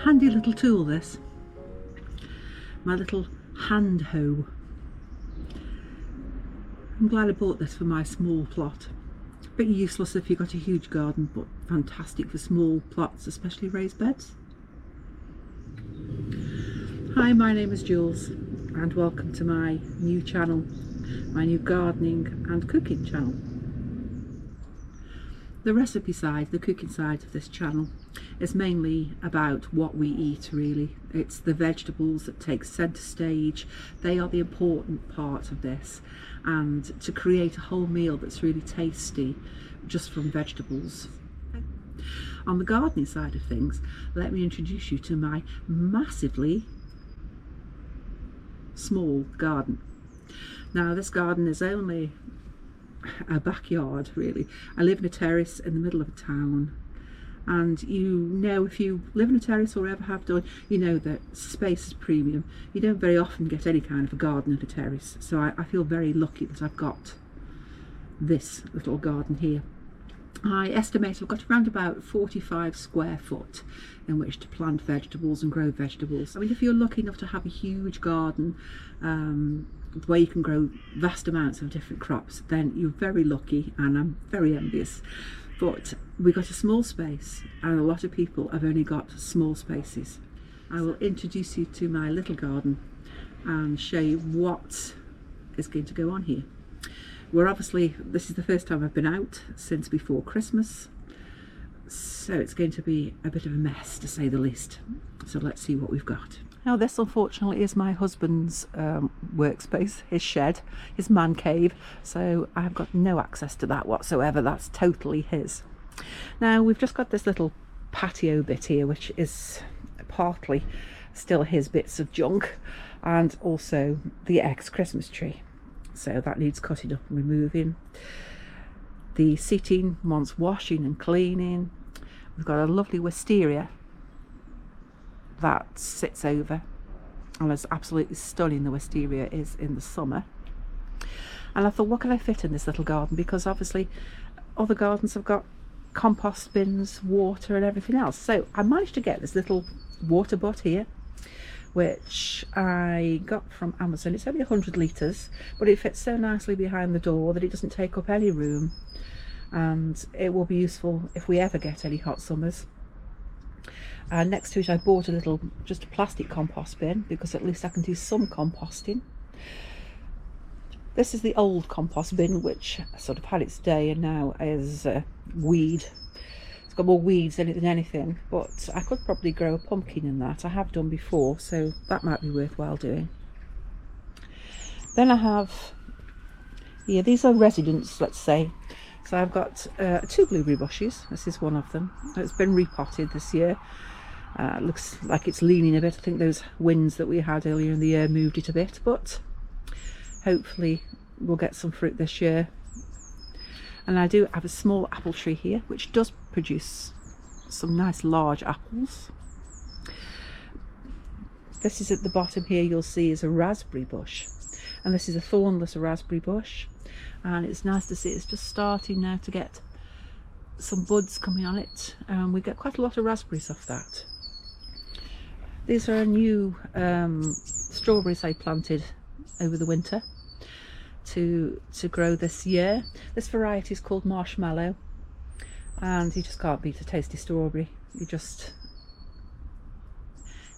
Handy little tool this, my little hand hoe. I'm glad I bought this for my small plot. A bit useless if you've got a huge garden, but fantastic for small plots, especially raised beds. Hi, my name is Jules and welcome to my new channel, my new gardening and cooking channel. The recipe side, the cooking side of this channel is mainly about what we eat really. It's the vegetables that take centre stage. They are the important part of this, and to create a whole meal that's really tasty just from vegetables. On the gardening side of things, let me introduce you to my massively small garden. Now this garden is only a backyard really. I live in a terrace in the middle of a town, and you know, if you live in a terrace or ever have done, you know that space is premium. You don't very often get any kind of a garden in a terrace, so I feel very lucky that I've got this little garden here. I estimate I've got around about 45 square foot in which to plant vegetables and grow vegetables. I mean, if you're lucky enough to have a huge garden where you can grow vast amounts of different crops, then you're very lucky, and I'm very envious. But we've got a small space and a lot of people have only got small spaces. I will introduce you to my little garden and show you what is going to go on here. This is the first time I've been out since before Christmas, so it's going to be a bit of a mess to say the least. So let's see what we've got. Now this unfortunately is my husband's workspace, his shed, his man cave, so I've got no access to that whatsoever. That's totally his. Now we've just got this little patio bit here which is partly still his bits of junk, and also the ex-Christmas tree. So that needs cutting up and removing. The seating wants washing and cleaning. We've got a lovely wisteria that sits over, and it's absolutely stunning. The wisteria is in the summer, and I thought, what can I fit in this little garden, because obviously other gardens have got compost bins, water and everything else. So I managed to get this little water butt here, which I got from Amazon. It's only 100 litres, but it fits so nicely behind the door that it doesn't take up any room, and it will be useful if we ever get any hot summers. And next to it I bought just a plastic compost bin, because at least I can do some composting. This is the old compost bin, which sort of had its day and now is weed. It's got more weeds in it than anything, but I could probably grow a pumpkin in that. I have done before, so that might be worthwhile doing. Then I have here, these are residents, let's say. So I've got 2 blueberry bushes. This is one of them. It's been repotted this year. Looks like it's leaning a bit. I think those winds that we had earlier in the year moved it a bit, but hopefully we'll get some fruit this year. And I do have a small apple tree here which does produce some nice large apples. This is at the bottom here, you'll see, is a raspberry bush, and this is a thornless raspberry bush, and it's nice to see it's just starting now to get some buds coming on it, and we get quite a lot of raspberries off that. These are new strawberries I planted over the winter to grow this year. This variety is called Marshmallow, and you just can't beat a tasty strawberry.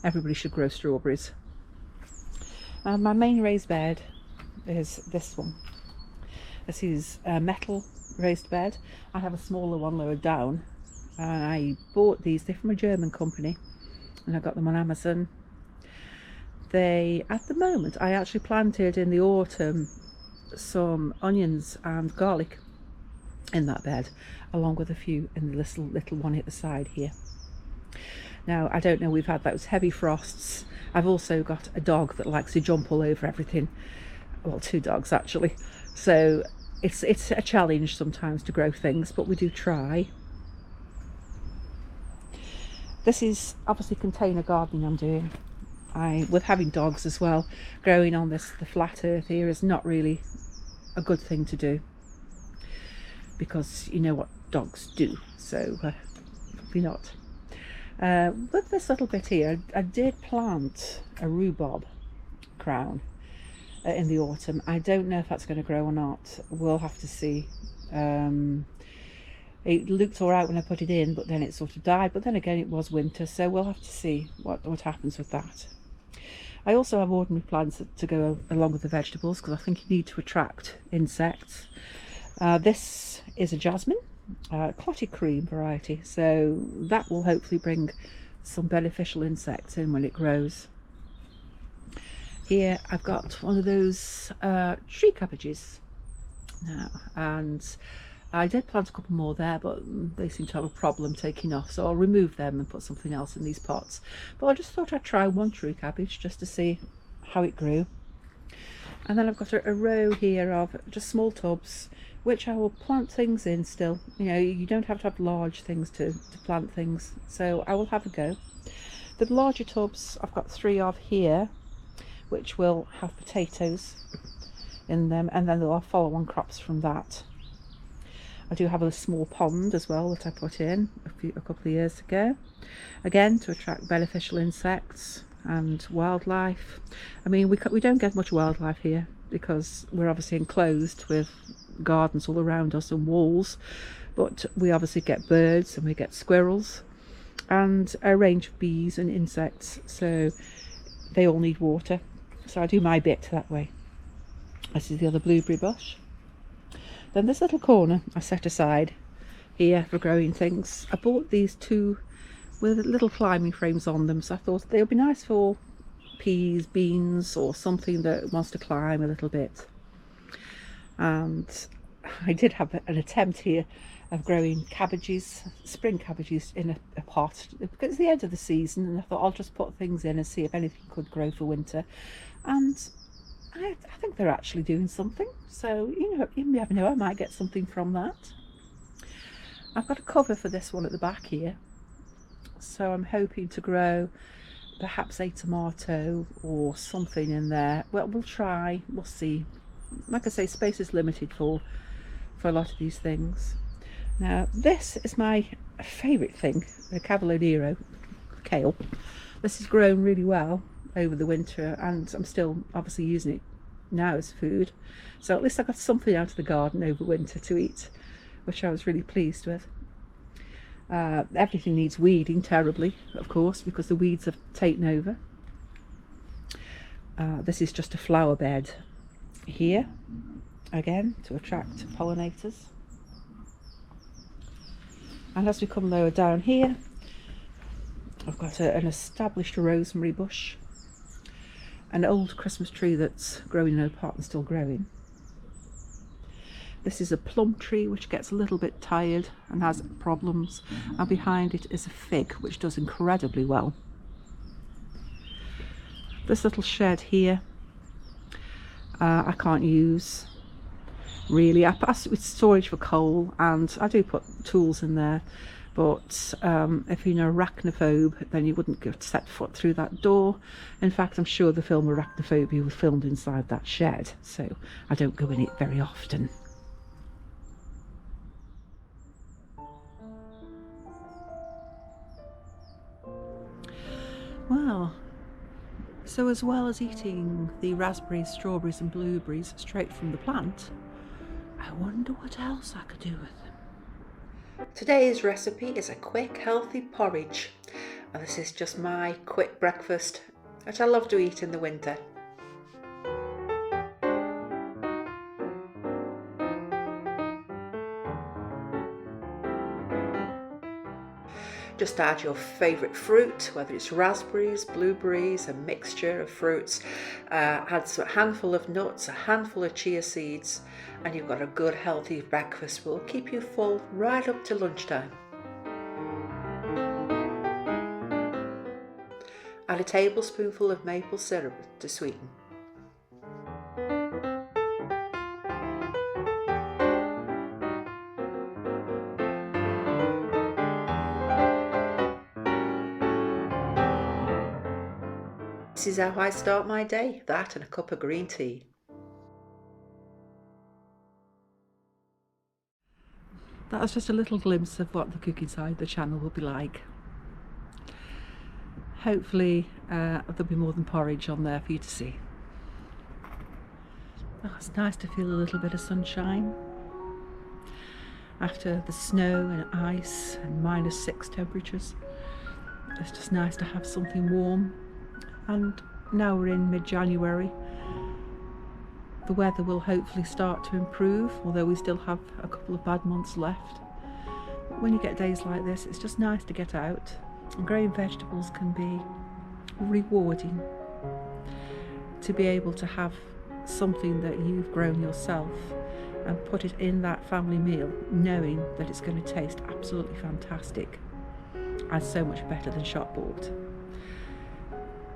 Everybody should grow strawberries. And my main raised bed is this one. This is a metal raised bed. I have a smaller one lower down, and I bought these. They're from a German company, and I got them on Amazon. At the moment, I actually planted in the autumn some onions and garlic in that bed, along with a few in the little one at the side here. Now I don't know, we've had those heavy frosts. I've also got a dog that likes to jump all over everything. Well, 2 dogs actually, so it's a challenge sometimes to grow things, but we do try. This is obviously container gardening I'm doing. With having dogs as well, growing on the flat earth here is not really a good thing to do, because you know what dogs do, so probably not. With this little bit here, I did plant a rhubarb crown in the autumn. I don't know if that's going to grow or not. We'll have to see. It looked all right when I put it in, but then it sort of died. But then again, it was winter, so we'll have to see what happens with that. I also have ordinary plants to go along with the vegetables, because I think you need to attract insects. This is a jasmine, clotted cream variety, so that will hopefully bring some beneficial insects in when it grows. Here I've got one of those tree cabbages now, and I did plant a couple more there, but they seem to have a problem taking off, so I'll remove them and put something else in these pots. But I just thought I'd try one tree cabbage just to see how it grew. And then I've got a row here of just small tubs, which I will plant things in still. You know, you don't have to have large things to plant things, so I will have a go. The larger tubs I've got 3 of here, which will have potatoes in them, and then there are follow-on crops from that. I do have a small pond as well that I put in a couple of years ago, again to attract beneficial insects and wildlife. I mean, we don't get much wildlife here because we're obviously enclosed with gardens all around us and walls, but we obviously get birds and we get squirrels and a range of bees and insects, so they all need water, so I do my bit that way. This is the other blueberry bush. Then this little corner I set aside here for growing things. I bought these 2 with little climbing frames on them, so I thought they would be nice for peas, beans, or something that wants to climb a little bit. And I did have an attempt here of growing cabbages, spring cabbages, in a pot, because it's the end of the season, and I thought I'll just put things in and see if anything could grow for winter. And I think they're actually doing something, so you never know, I might get something from that. I've got a cover for this one at the back here, so I'm hoping to grow perhaps a tomato or something in there. Well, we'll try, we'll see. Like I say, space is limited for a lot of these things. Now this is my favourite thing, the Cavolo Nero kale. This has grown really well over the winter, and I'm still obviously using it now as food, so at least I got something out of the garden over winter to eat, which I was really pleased with. Everything needs weeding terribly, of course, because the weeds have taken over. This is just a flower bed here, again to attract pollinators. And as we come lower down here, I've got an established rosemary bush, an old Christmas tree that's growing in a pot and still growing. This is a plum tree which gets a little bit tired and has problems, and behind it is a fig which does incredibly well. This little shed here I can't use really. I pass it with storage for coal, and I do put tools in there, but if you're an arachnophobe, then you wouldn't set foot through that door. In fact, I'm sure the film Arachnophobia was filmed inside that shed, so I don't go in it very often. Well, so as well as eating the raspberries, strawberries and blueberries straight from the plant, I wonder what else I could do with them. Today's recipe is a quick, healthy porridge, and this is just my quick breakfast, which I love to eat in the winter. Just add your favourite fruit, whether it's raspberries, blueberries, a mixture of fruits. Add a handful of nuts, a handful of chia seeds, and you've got a good healthy breakfast. Will keep you full right up to lunchtime. Add a tablespoonful of maple syrup to sweeten. This is how I start my day, that and a cup of green tea. That was just a little glimpse of what the cooking side of the channel will be like. hopefully there'll be more than porridge on there for you to see. Oh, it's nice to feel a little bit of sunshine after the snow and ice and -6 temperatures. It's just nice to have something warm. And now we're in mid-January. The weather will hopefully start to improve, although we still have a couple of bad months left. But when you get days like this, it's just nice to get out. And growing vegetables can be rewarding. To be able to have something that you've grown yourself and put it in that family meal, knowing that it's going to taste absolutely fantastic and so much better than shop bought.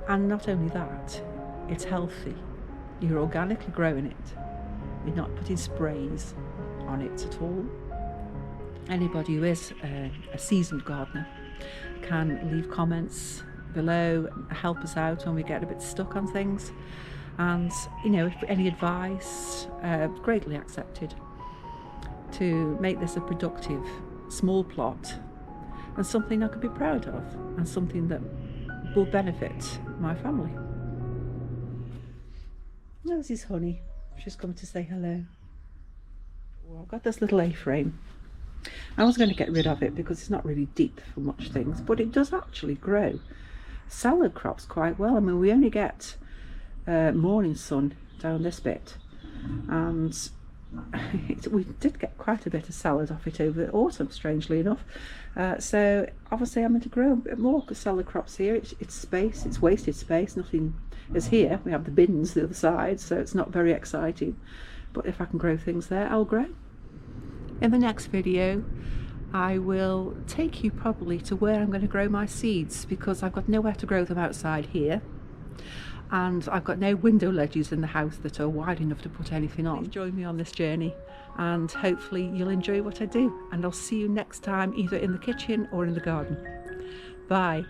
And not only that, it's healthy. You're organically growing it. You're not putting sprays on it at all. Anybody who is a seasoned gardener can leave comments below, help us out when we get a bit stuck on things. And, you know, if any advice, greatly accepted, to make this a productive small plot and something I could be proud of and something that will benefit my family. There's his honey. She's come to say hello. Well, I've got this little A-frame. I was going to get rid of it because it's not really deep for much things, but it does actually grow salad crops quite well. I mean, we only get morning sun down this bit, and we did get quite a bit of salad off it over the autumn, strangely enough. So obviously I'm going to grow a bit more salad crops here. It's space, it's wasted space, nothing is here. We have the bins the other side, so it's not very exciting, but if I can grow things there, I'll grow. In the next video I will take you probably to where I'm going to grow my seeds, because I've got nowhere to grow them outside here, and I've got no window ledges in the house that are wide enough to put anything on. Please join me on this journey, and hopefully you'll enjoy what I do, and I'll see you next time, either in the kitchen or in the garden. Bye.